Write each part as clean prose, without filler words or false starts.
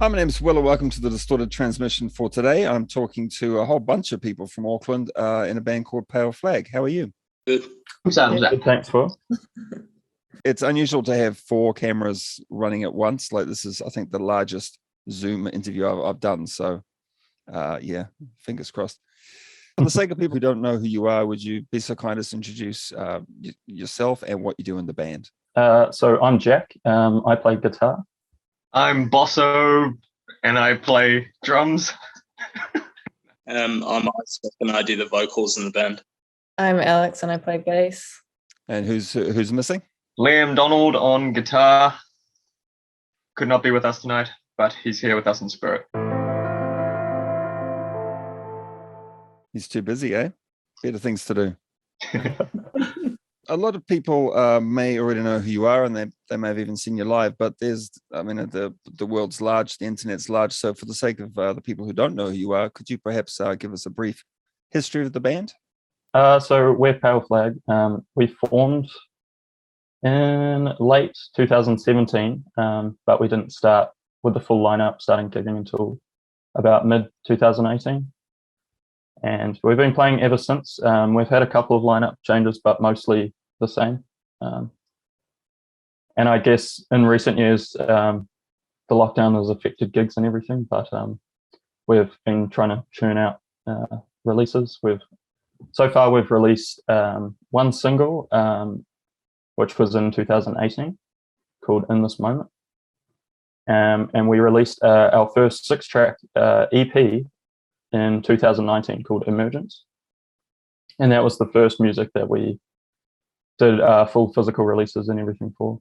Hi, my name's Will, and welcome to the Distorted Transmission for today. I'm talking to a whole bunch of people from Auckland in a band called Pale Flag. How are you? Good. Good, thanks, Will. It's unusual to have four cameras running at once. Like, this is, I think, the largest Zoom interview I've done. So, yeah, fingers crossed. For the sake of people who don't know who you are, would you be so kind as to introduce yourself and what you do in the band? So I'm Jack. I play guitar. I'm Bosso, and I play drums. I'm Isaac, and I do the vocals in the band. I'm Alex, and I play bass. And who's missing? Liam Donald on guitar. Could not be with us tonight, but he's here with us in spirit. He's too busy, eh? Better things to do. A lot of people may already know who you are, and they may have even seen you live, but the world's large, the internet's large. So for the sake of the people who don't know who you are, could you perhaps give us a brief history of the band? So we're Pale Flag. We formed in late 2017, but we didn't start with the full lineup, starting gigging until about mid 2018. And we've been playing ever since. We've had a couple of lineup changes, but mostly the same. And I guess in recent years, the lockdown has affected gigs and everything, but we've been trying to churn out releases. So far we've released one single, which was in 2018, called In This Moment. And we released our first 6-track EP in 2019 called Emergence. And that was the first music that we did full physical releases and everything for.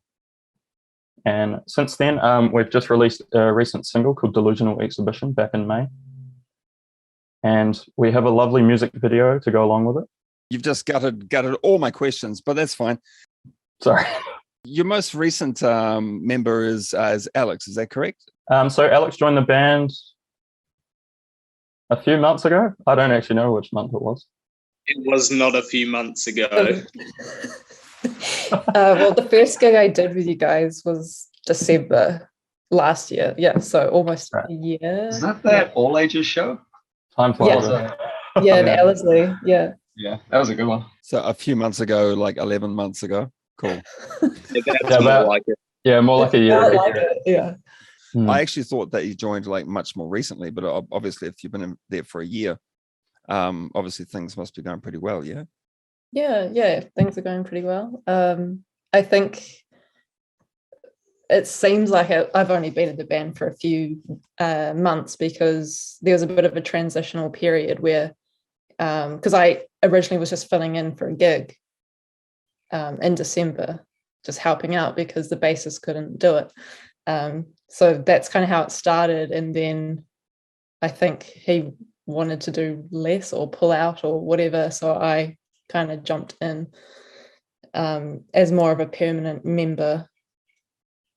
And since then, we've just released a recent single called Delusional Exhibition back in May. And we have a lovely music video to go along with it. You've just gutted all my questions, but that's fine. Sorry. Your most recent member is Alex, is that correct? So Alex joined the band a few months ago. I don't actually know which month it was. It was not a few months ago. Well, the first gig I did with you guys was December last year. Yeah, so almost a year. Is that all ages show? Time flies. Yeah, in Ellerslie. Yeah. Yeah, that was a good one. So a few months ago, like 11 months ago. Cool. That's more like it. Yeah, more like a year. I like it. Yeah. I actually thought that you joined like much more recently, but obviously if you've been in there for a year, obviously things must be going pretty well, yeah? Yeah, things are going pretty well. I think it seems like I've only been in the band for a few months, because there was a bit of a transitional period where, because I originally was just filling in for a gig in December, just helping out because the bassist couldn't do it. So that's kind of how it started. And then I think he wanted to do less or pull out or whatever. So I kind of jumped in as more of a permanent member.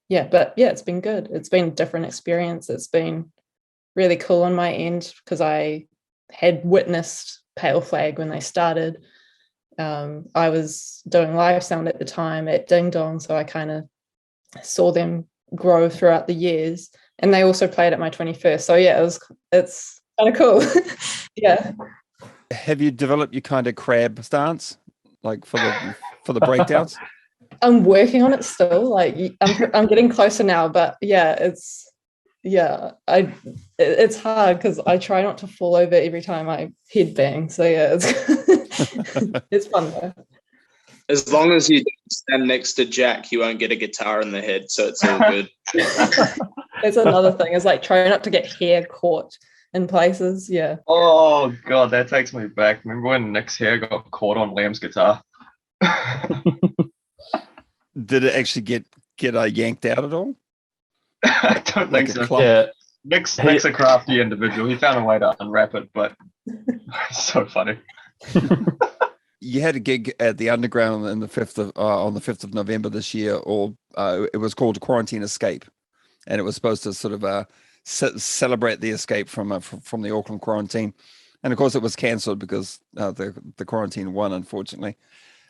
Yeah, but yeah, it's been good. It's been a different experience. It's been really cool on my end because I had witnessed Pale Flag when they started. I was doing live sound at the time at Ding Dong, so I kind of saw them grow throughout the years, and they also played at my 21st. So yeah, it's kind of cool. Yeah. Have you developed your kind of crab stance, like for the breakdowns? I'm working on it still. Like I'm getting closer now, but yeah, it's hard because I try not to fall over every time I headbang. So yeah, it's fun though. As long as you don't stand next to Jack, you won't get a guitar in the head, so it's all good. That's another thing. It's like trying not to get hair caught in places. Yeah. Oh god, that takes me back. Remember when Nick's hair got caught on Liam's guitar? Did it actually get yanked out at all? I don't think so. Clump? Yeah. Nick's a crafty individual. He found a way to unwrap it, but it's so funny. You had a gig at the Underground on the 5th of November this year, or it was called Quarantine Escape, and it was supposed to sort of celebrate the escape from the Auckland quarantine, and of course it was cancelled because the quarantine won, unfortunately.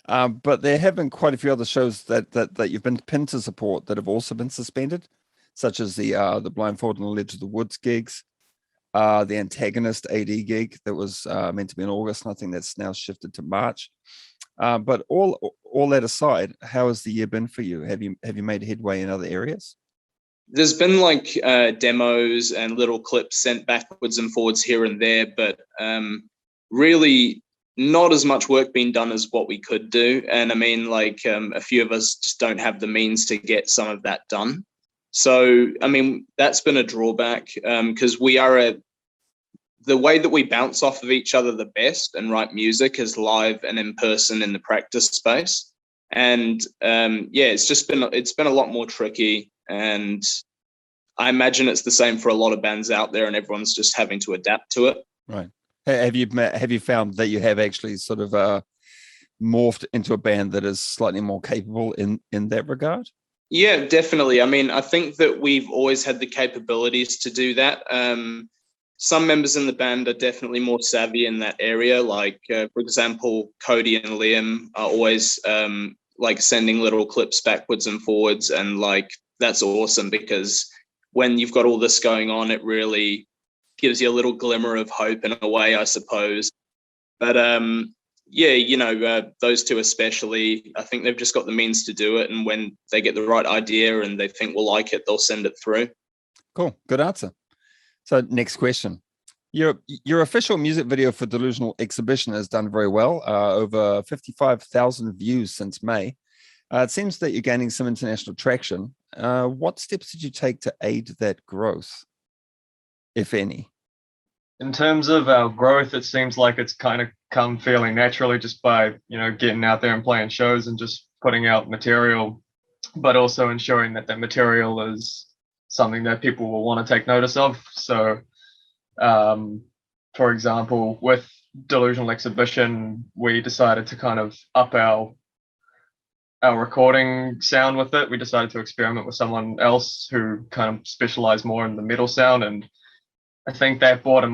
But there have been quite a few other shows that you've been pinned to support that have also been suspended. such as the Blindfold and Led to the Woods gigs, the Antagonist AD gig that was meant to be in August, and I think that's now shifted to March. But all that aside, how has the year been for you? Have you made headway in other areas? There's been like demos and little clips sent backwards and forwards here and there, but really not as much work being done as what we could do. And I mean, like a few of us just don't have the means to get some of that done. So, I mean, that's been a drawback because the way that we bounce off of each other the best and write music is live and in person in the practice space. And it's been a lot more tricky. And I imagine it's the same for a lot of bands out there, and everyone's just having to adapt to it. Right. Have you found that you have actually sort of morphed into a band that is slightly more capable in that regard? Yeah, definitely. I mean, I think that we've always had the capabilities to do that. Some members in the band are definitely more savvy in that area. Like, for example, Cody and Liam are always like sending little clips backwards and forwards. And like, that's awesome because when you've got all this going on, it really gives you a little glimmer of hope in a way, I suppose. But those two especially, I think they've just got the means to do it. And when they get the right idea and they think we'll like it, they'll send it through. Cool. Good answer. So next question. Your official music video for Delusional Exhibition has done very well, over 55,000 views since May. It seems that you're gaining some international traction. What steps did you take to aid that growth, if any? In terms of our growth, it seems like it's kind of come fairly naturally just by, getting out there and playing shows and just putting out material, but also ensuring that that material is something that people will want to take notice of. So, for example, with Delusional Exhibition, we decided to kind of up our recording sound with it. We decided to experiment with someone else who kind of specialized more in the metal sound, and I think that brought it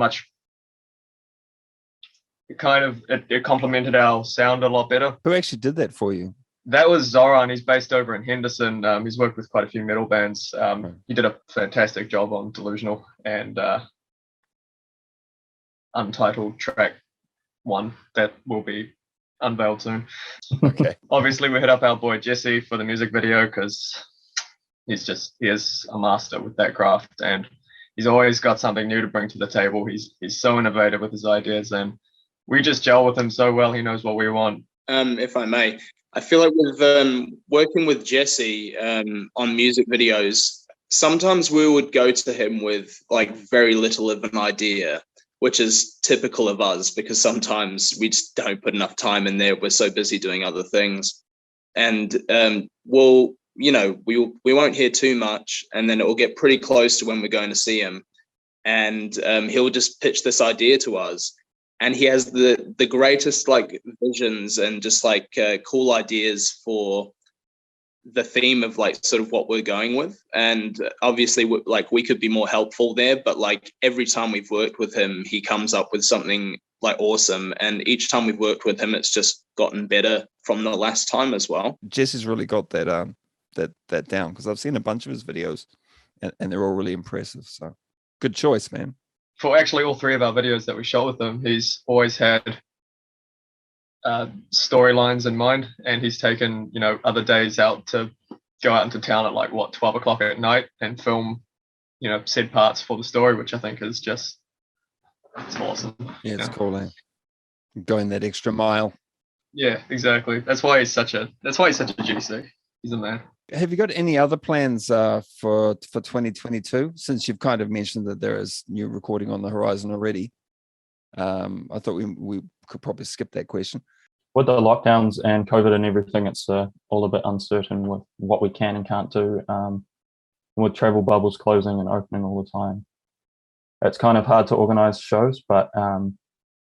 complemented our sound a lot better. Who actually did that for you? That was Zoran. He's based over in Henderson. He's worked with quite a few metal bands. He did a fantastic job on Delusional and Untitled Track 1 that will be unveiled soon. Okay. Obviously, we hit up our boy Jesse for the music video because he is a master with that craft, and he's always got something new to bring to the table. He's so innovative with his ideas, and we just gel with him so well. He knows what we want. If I may, I feel like with working with Jesse on music videos, sometimes we would go to him with like very little of an idea, which is typical of us because sometimes we just don't put enough time in there. We're so busy doing other things. And we won't hear too much, and then it will get pretty close to when we're going to see him. And he'll just pitch this idea to us. And he has the greatest like visions and just like cool ideas for the theme of like sort of what we're going with. And obviously we could be more helpful there, but like every time we've worked with him, he comes up with something like awesome. And each time we've worked with him, it's just gotten better from the last time as well. Jesse's really got that that down because I've seen a bunch of his videos and they're all really impressive. So good choice, man. For actually all three of our videos that we shot with him, he's always had storylines in mind, and he's taken other days out to go out into town at 12 o'clock at night and film said parts for the story, which I think is just it's awesome. Yeah, it's cool, eh? Going that extra mile. Yeah, exactly. That's why he's such a GC. He's a man. Have you got any other plans for 2022? Since you've kind of mentioned that there is new recording on the horizon already, I thought we could probably skip that question. With the lockdowns and COVID and everything, it's all a bit uncertain with what we can and can't do. With travel bubbles closing and opening all the time, it's kind of hard to organise shows. But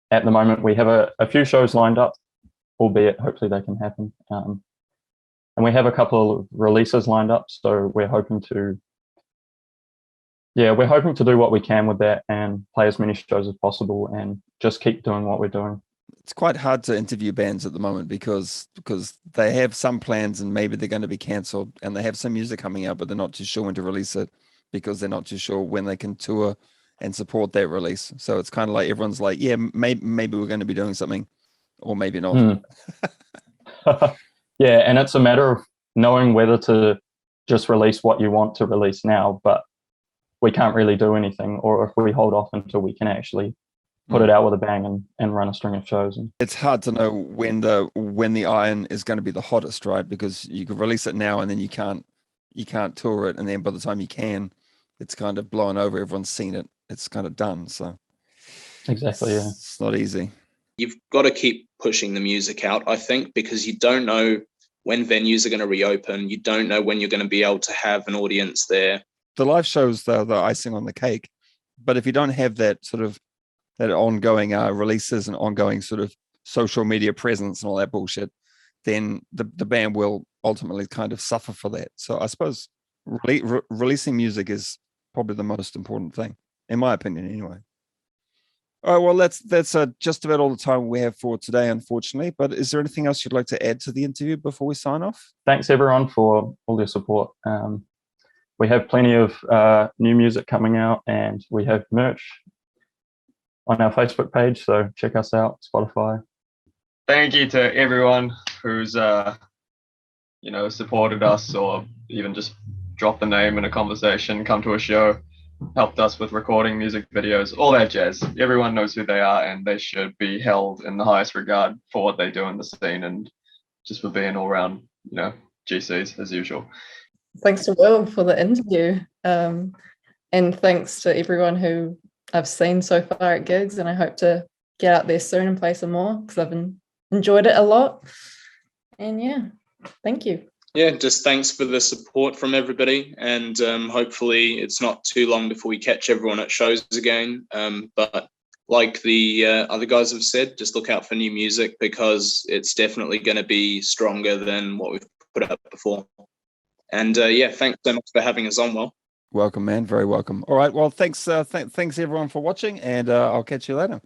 at the moment, we have a few shows lined up, albeit hopefully they can happen. And we have a couple of releases lined up, so we're hoping to do what we can with that and play as many shows as possible and just keep doing what we're doing. It's quite hard to interview bands at the moment because they have some plans and maybe they're going to be cancelled, and they have some music coming out, but they're not too sure when to release it. because they're not too sure when they can tour and support that release. So it's kind of like everyone's like, yeah, maybe we're going to be doing something, or maybe not. Yeah, and it's a matter of knowing whether to just release what you want to release now, but we can't really do anything, or if we hold off until we can actually put it out with a bang and run a string of shows. And it's hard to know when the iron is going to be the hottest, right? Because you could release it now and then you can't tour it, and then by the time you can, it's kind of blown over. Everyone's seen it. It's kind of done. So exactly, yeah, it's not easy. You've got to keep pushing the music out, I think, because you don't know when venues are going to reopen. You don't know when you're going to be able to have an audience there. The live shows, though, the icing on the cake. But if you don't have that sort of that ongoing releases and ongoing sort of social media presence and all that bullshit, then the band will ultimately kind of suffer for that. So I suppose releasing music is probably the most important thing, in my opinion, anyway. All right, well, that's just about all the time we have for today, unfortunately. But is there anything else you'd like to add to the interview before we sign off? Thanks, everyone, for all your support. We have plenty of new music coming out, and we have merch on our Facebook page, so check us out, Spotify. Thank you to everyone who's supported us, or even just dropped the name in a conversation, come to a show, helped us with recording music videos, all that jazz. Everyone knows who they are, and they should be held in the highest regard for what they do in the scene, and just for being all around, GCs as usual. Thanks to Will for the interview, and thanks to everyone who I've seen so far at gigs, and I hope to get out there soon and play some more, because I've enjoyed it a lot. And yeah, thank you. Yeah, just thanks for the support from everybody, and hopefully it's not too long before we catch everyone at shows again. But like the other guys have said, just look out for new music, because it's definitely going to be stronger than what we've put out before. And thanks so much for having us on, Will. Welcome, man. Very welcome. All right. Well, thanks everyone for watching, and I'll catch you later.